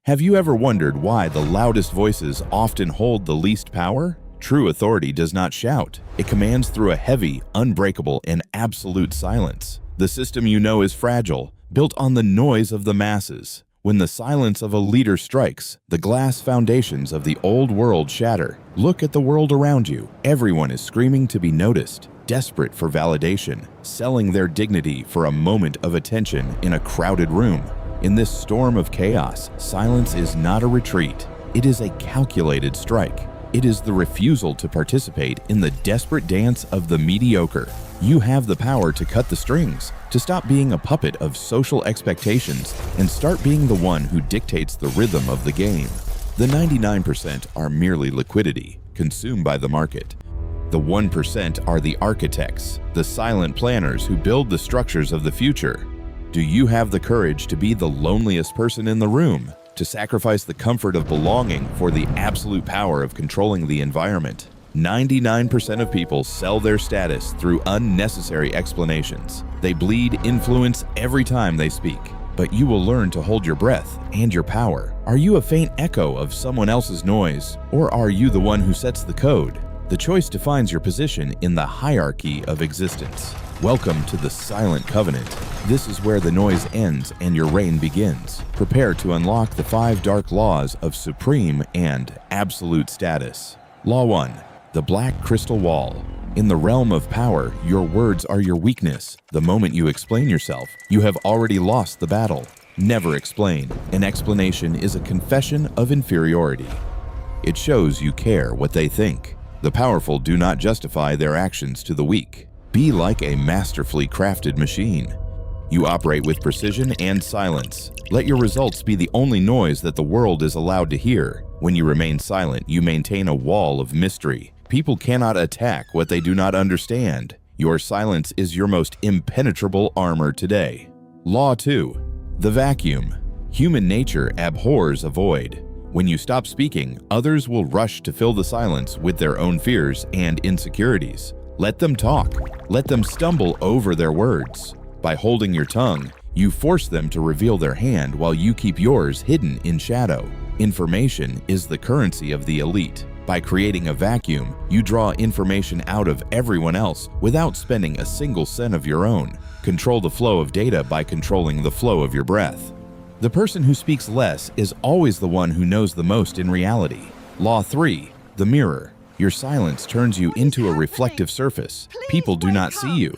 Have you ever wondered why the loudest voices often hold the least power? True authority does not shout. It commands through a heavy, unbreakable, and absolute silence. The system you know is fragile, built on the noise of the masses. When the silence of a leader strikes, the glass foundations of the old world shatter. Look at the world around you. Everyone is screaming to be noticed, desperate for validation, selling their dignity for a moment of attention in a crowded room. In this storm of chaos, silence is not a retreat. It is a calculated strike. It is the refusal to participate in the desperate dance of the mediocre. You have the power to cut the strings, to stop being a puppet of social expectations and start being the one who dictates the rhythm of the game. The 99% are merely liquidity, consumed by the market. The 1% are the architects, the silent planners who build the structures of the future. Do you have the courage to be the loneliest person in the room, to sacrifice the comfort of belonging for the absolute power of controlling the environment? 99% of people sell their status through unnecessary explanations. They bleed influence every time they speak. But you will learn to hold your breath and your power. Are you a faint echo of someone else's noise, or are you the one who sets the code? The choice defines your position in the hierarchy of existence. Welcome to the Silent Covenant. This is where the noise ends and your reign begins. Prepare to unlock the 5 dark laws of supreme and absolute status. Law 1. The Black Crystal Wall. In the realm of power, your words are your weakness. The moment you explain yourself, you have already lost the battle. Never explain. An explanation is a confession of inferiority. It shows you care what they think. The powerful do not justify their actions to the weak. Be like a masterfully crafted machine. You operate with precision and silence. Let your results be the only noise that the world is allowed to hear. When you remain silent, you maintain a wall of mystery. People cannot attack what they do not understand. Your silence is your most impenetrable armor today. Law 2. The vacuum. Human nature abhors a void. When you stop speaking, others will rush to fill the silence with their own fears and insecurities. Let them talk. Let them stumble over their words. By holding your tongue, you force them to reveal their hand while you keep yours hidden in shadow. Information is the currency of the elite. By creating a vacuum, you draw information out of everyone else without spending a single cent of your own. Control the flow of data by controlling the flow of your breath. The person who speaks less is always the one who knows the most in reality. Law 3. The mirror. Your silence turns you into a reflective surface. People do not see you.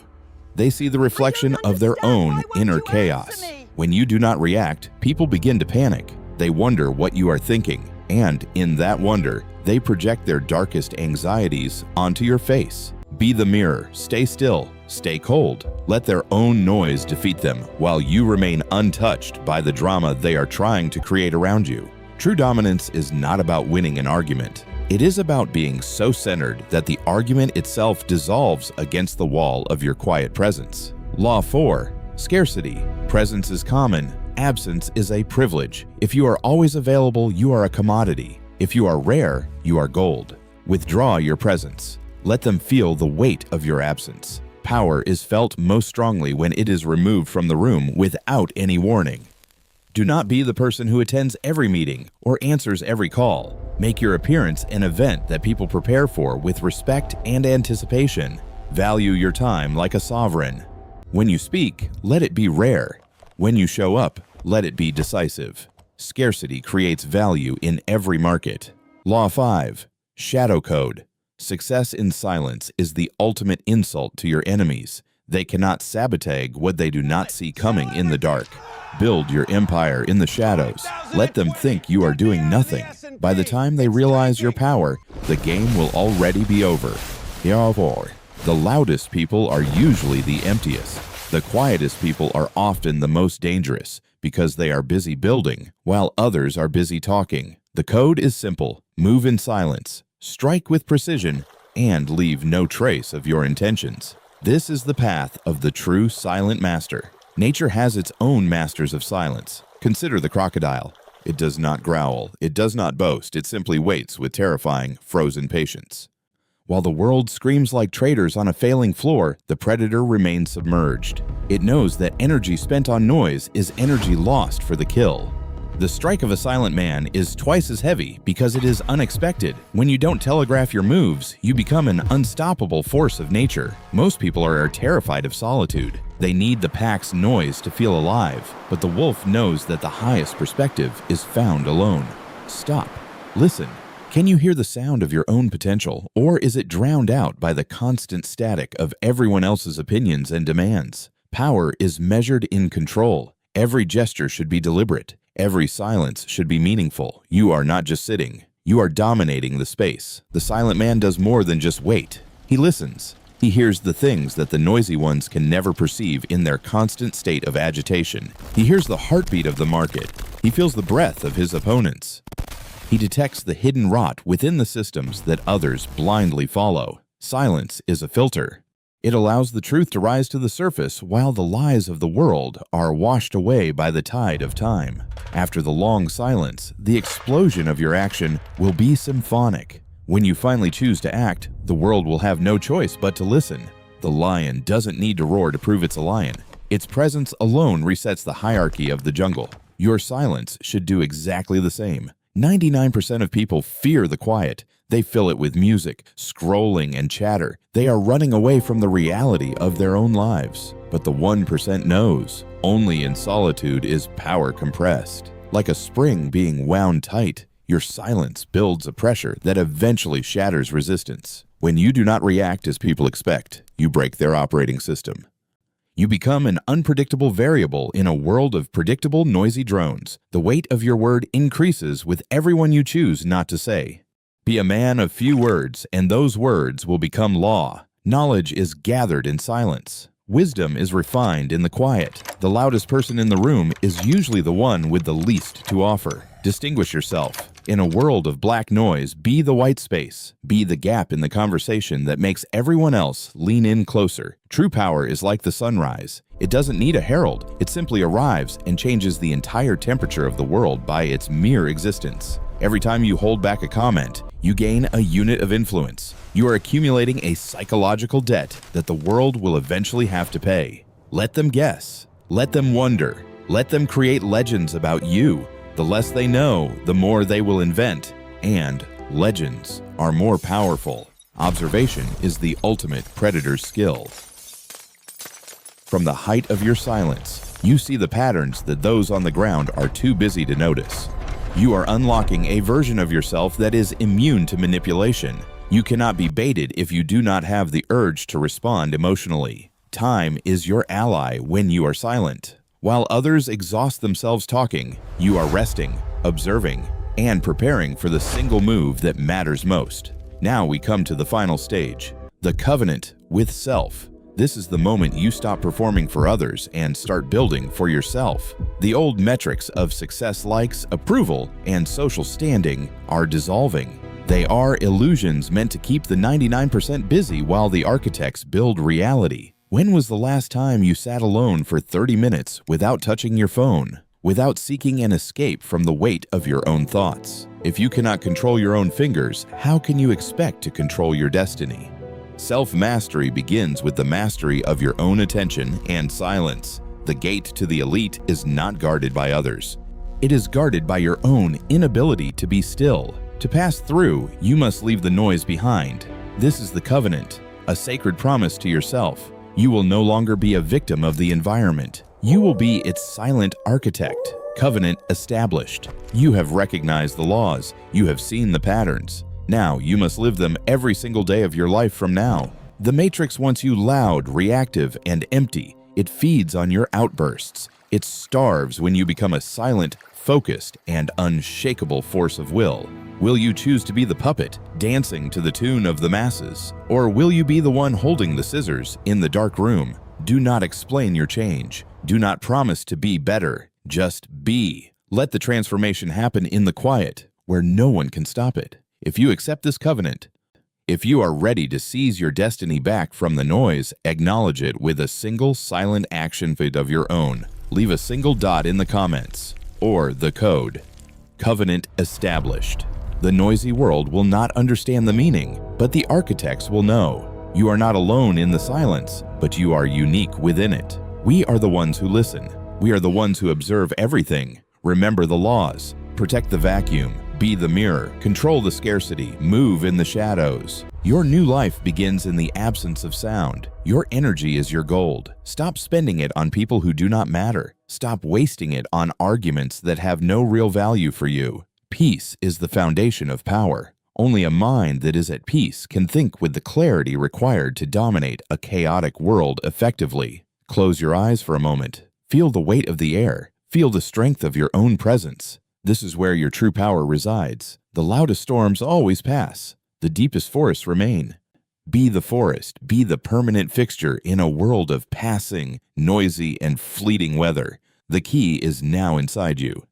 They see the reflection of their own inner chaos. When you do not react, people begin to panic. They wonder what you are thinking, and in that wonder, they project their darkest anxieties onto your face. Be the mirror. Stay still. Stay cold. Let their own noise defeat them while you remain untouched by the drama they are trying to create around you. True dominance is not about winning an argument. It is about being so centered that the argument itself dissolves against the wall of your quiet presence. Law 4. Scarcity. Presence is common. Absence is a privilege. If you are always available, you are a commodity. If you are rare, you are gold. Withdraw your presence. Let them feel the weight of your absence. Power is felt most strongly when it is removed from the room without any warning. Do not be the person who attends every meeting or answers every call. Make your appearance an event that people prepare for with respect and anticipation. Value your time like a sovereign. When you speak, let it be rare. When you show up, let it be decisive. Scarcity creates value in every market. Law 5. Shadow Code. Success in silence is the ultimate insult to your enemies. They cannot sabotage what they do not see coming in the dark. Build your empire in the shadows. Let them think you are doing nothing. By the time they realize your power, the game will already be over. Therefore, the loudest people are usually the emptiest. The quietest people are often the most dangerous because they are busy building while others are busy talking. The code is simple. Move in silence, strike with precision, and leave no trace of your intentions. This is the path of the true silent master. Nature has its own masters of silence. Consider the crocodile. It does not growl. It does not boast. It simply waits with terrifying, frozen patience. While the world screams like traitors on a failing floor, the predator remains submerged. It knows that energy spent on noise is energy lost for the kill. The strike of a silent man is twice as heavy because it is unexpected. When you don't telegraph your moves, you become an unstoppable force of nature. Most people are terrified of solitude. They need the pack's noise to feel alive, but the wolf knows that the highest perspective is found alone. Stop. Listen. Can you hear the sound of your own potential, or is it drowned out by the constant static of everyone else's opinions and demands? Power is measured in control. Every gesture should be deliberate. Every silence should be meaningful. You are not just sitting. You are dominating the space. The silent man does more than just wait. He listens. He hears the things that the noisy ones can never perceive in their constant state of agitation. He hears the heartbeat of the market. He feels the breath of his opponents. He detects the hidden rot within the systems that others blindly follow. Silence is a filter. It allows the truth to rise to the surface while the lies of the world are washed away by the tide of time. After the long silence, the explosion of your action will be symphonic. When you finally choose to act, the world will have no choice but to listen. The lion doesn't need to roar to prove it's a lion. Its presence alone resets the hierarchy of the jungle. Your silence should do exactly the same. 99% of people fear the quiet. They fill it with music, scrolling, and chatter. They are running away from the reality of their own lives. But the 1% knows. Only in solitude is power compressed. Like a spring being wound tight, your silence builds a pressure that eventually shatters resistance. When you do not react as people expect, you break their operating system. You become an unpredictable variable in a world of predictable, noisy drones. The weight of your word increases with everyone you choose not to say. Be a man of few words, and those words will become law. Knowledge is gathered in silence. Wisdom is refined in the quiet. The loudest person in the room is usually the one with the least to offer. Distinguish yourself. In a world of black noise, be the white space. Be the gap in the conversation that makes everyone else lean in closer. True power is like the sunrise. It doesn't need a herald. It simply arrives and changes the entire temperature of the world by its mere existence. Every time you hold back a comment, you gain a unit of influence. You are accumulating a psychological debt that the world will eventually have to pay. Let them guess. Let them wonder. Let them create legends about you. The less they know, the more they will invent. And legends are more powerful. Observation is the ultimate predator's skill. From the height of your silence, you see the patterns that those on the ground are too busy to notice. You are unlocking a version of yourself that is immune to manipulation. You cannot be baited if you do not have the urge to respond emotionally. Time is your ally when you are silent. While others exhaust themselves talking, you are resting, observing, and preparing for the single move that matters most. Now we come to the final stage, the covenant with self. This is the moment you stop performing for others and start building for yourself. The old metrics of success, likes, approval, and social standing are dissolving. They are illusions meant to keep the 99% busy while the architects build reality. When was the last time you sat alone for 30 minutes without touching your phone, without seeking an escape from the weight of your own thoughts? If you cannot control your own fingers, how can you expect to control your destiny? Self-mastery begins with the mastery of your own attention and silence. The gate to the elite is not guarded by others. It is guarded by your own inability to be still. To pass through, you must leave the noise behind. This is the covenant, a sacred promise to yourself. You will no longer be a victim of the environment. You will be its silent architect. Covenant established. You have recognized the laws. You have seen the patterns. Now you must live them every single day of your life from now. The Matrix wants you loud, reactive, and empty. It feeds on your outbursts. It starves when you become a silent, focused, and unshakable force of will. Will you choose to be the puppet, dancing to the tune of the masses? Or will you be the one holding the scissors in the dark room? Do not explain your change. Do not promise to be better. Just be. Let the transformation happen in the quiet, where no one can stop it. If you accept this covenant, if you are ready to seize your destiny back from the noise, acknowledge it with a single silent action of your own. Leave a single dot in the comments, or the code. Covenant established. The noisy world will not understand the meaning, but the architects will know. You are not alone in the silence, but you are unique within it. We are the ones who listen. We are the ones who observe everything, Remember the laws. Protect the vacuum. Be the mirror. Control the scarcity. Move in the shadows. Your new life begins in the absence of sound. Your energy is your gold. Stop spending it on people who do not matter. Stop wasting it on arguments that have no real value for you. Peace is the foundation of power. Only a mind that is at peace can think with the clarity required to dominate a chaotic world effectively. Close your eyes for a moment. Feel the weight of the air. Feel the strength of your own presence. This is where your true power resides. The loudest storms always pass. The deepest forests remain. Be the forest. Be the permanent fixture in a world of passing, noisy, and fleeting weather. The key is now inside you.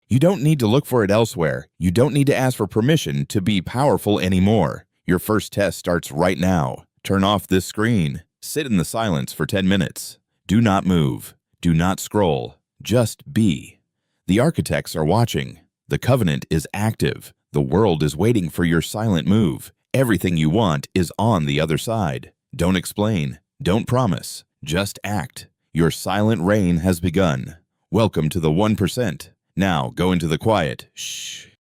You don't need to look for it elsewhere. You don't need to ask for permission to be powerful anymore. Your first test starts right now. Turn off this screen. Sit in the silence for 10 minutes. Do not move. Do not scroll. Just be. The architects are watching. The covenant is active. The world is waiting for your silent move. Everything you want is on the other side. Don't explain. Don't promise. Just act. Your silent reign has begun. Welcome to the 1%. Now go into the quiet. Shh.